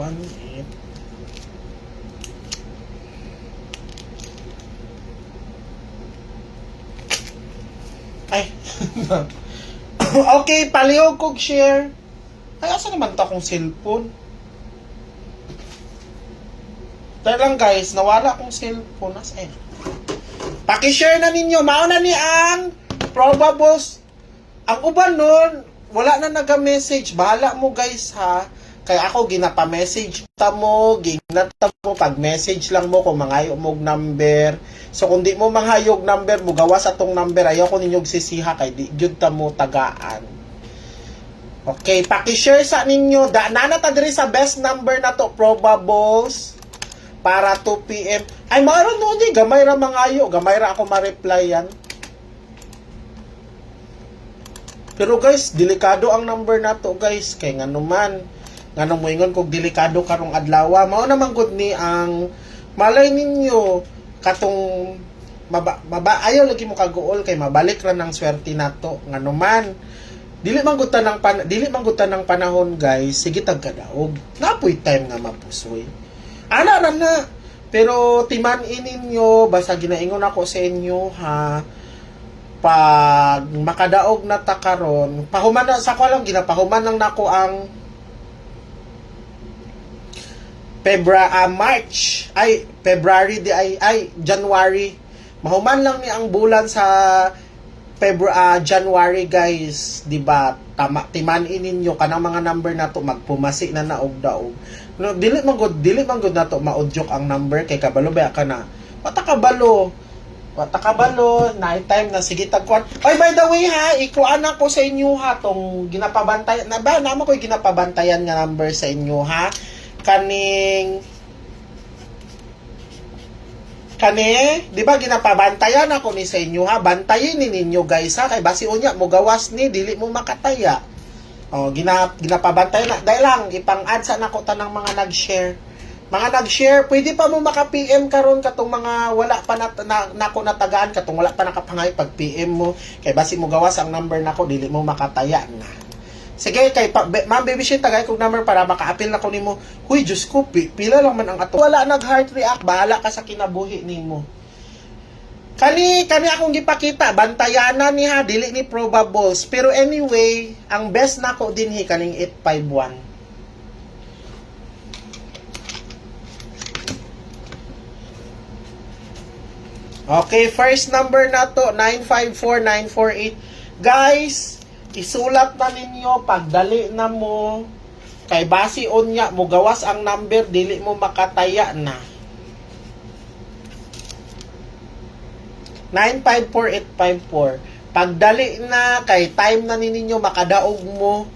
518. Ay. Okay, palihog kog share. Ay, asa naman to akong cellphone? Dahil lang guys, nawala akong cellphone. Asa yun? Paki-share na ninyo. Mauna ni ang probables. Ang uban nun, wala na naga-message. Bahala mo guys ha. Kaya ako ginapa-message ta mo, ginata mo, pag-message lang mo kung mangayo mo number. So kung di mo manghayog number mo, gawa sa tong number, ayaw ko ninyong sisiha kay di gyud ta mo tagaan. Okay, paki-share sa ninyo. Nanata diri sa best number na to, probables. Para 2 PM. Ay, maaron no di, gamay ra mangayo, gamay ra ako ma-reply yan. Pero guys, delikado ang number na to guys. Kay nga naman, nga nung moingon kog delikado karong adlaw. Mao naman gud ni ang malay ninyo katong ayaw lagi mo kaguol kay mabalik ra ng swerte nato. Nga naman, dili man gud ng panahon guys. Sige tagkadaog. Napoy time nga mapusoy. Ana na. Pero timan-in ninyo, basta ginaingon ako sa inyo ha. Pag makadaog na ta karon, pahuman na sa ko lang ginapahuman lang nako ang February January. Mahuman lang ni ang bulan sa January guys, di ba? Timan-in ninyo kanang mga number na to magpumasi na naog daog. No, dili man gud na to maudyok ang number kay kabalo ba ka na. Wata kabalo, night time na sige tagkuan. Oy, by the way ha, ikuan ako sa inyo ha tong ginapabantayan na ba namo ko ginapabantayan nga number sa inyo ha. Kani, di ba ginapabantayan ako ni sa inyo ha? Bantayin ni ninyo guys ha, kay basi unya mo gawas ni dili mo makataya. Oh, ginapabantayan na dahil lang ipang-add sa nako tanang mga nag-share. Mga nag-share, pwede pa mo maka-PM karon katong mga wala pa nako natagaan katong wala pa nakapangay pag PM mo kay basi mo gawas ang number nako dili mo makataya na. Sige kay Ma'am Baby Shit tagay kog number para maka-appeal nako nimo. Huy, Diyos ko, pila lang man ang ato. Wala nag-heart react, bahala ka sa kinabuhi nimo. Kani akong gipakita, bantayanan ni ha, dili ni probables. Pero anyway, ang best nako din hi kaning 851. Okay, first number na to, 954948. Guys, isulat na ninyo, pagdali na mo, kay basi unya, mo gawas ang number, dili mo makataya na. 954854. Pagdali na, kay time na ninyo, makadaog mo,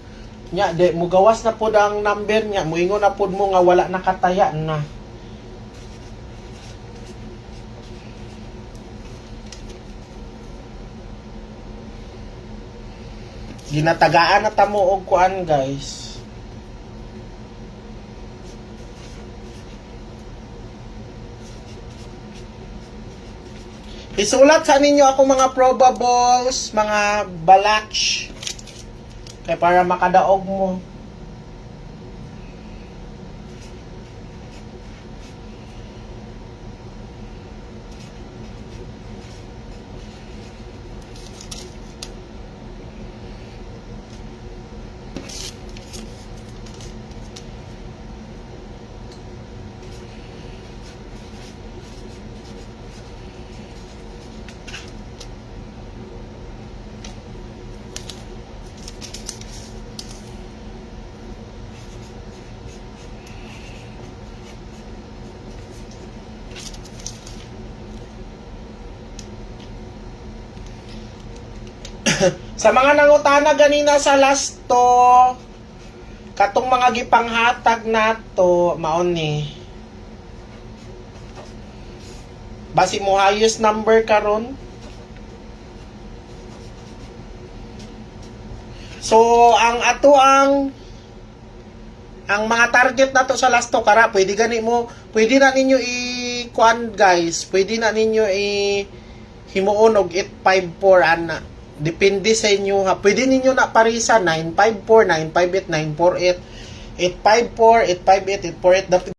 nya, di, mo gawas na po ang number nya, muingon na po mo nga wala nakataya na. Ginatagaan na tamo og kuan guys. Isulat sa ninyo ako mga probables, mga balaksh. Kaya para makadaog mo. Sa mga nangutana ganina sa last to, katong mga gipanghatag nato, maon ni. Basi mo highest number karon. So, ang mga target nato sa last to, kara, pwede na ninyo i-kuan guys, pwede na ninyo himuon og 854 ana. Depende sa inyo ha. Pwede ninyo na parisa 954, 958, 948. 854, 858, 848.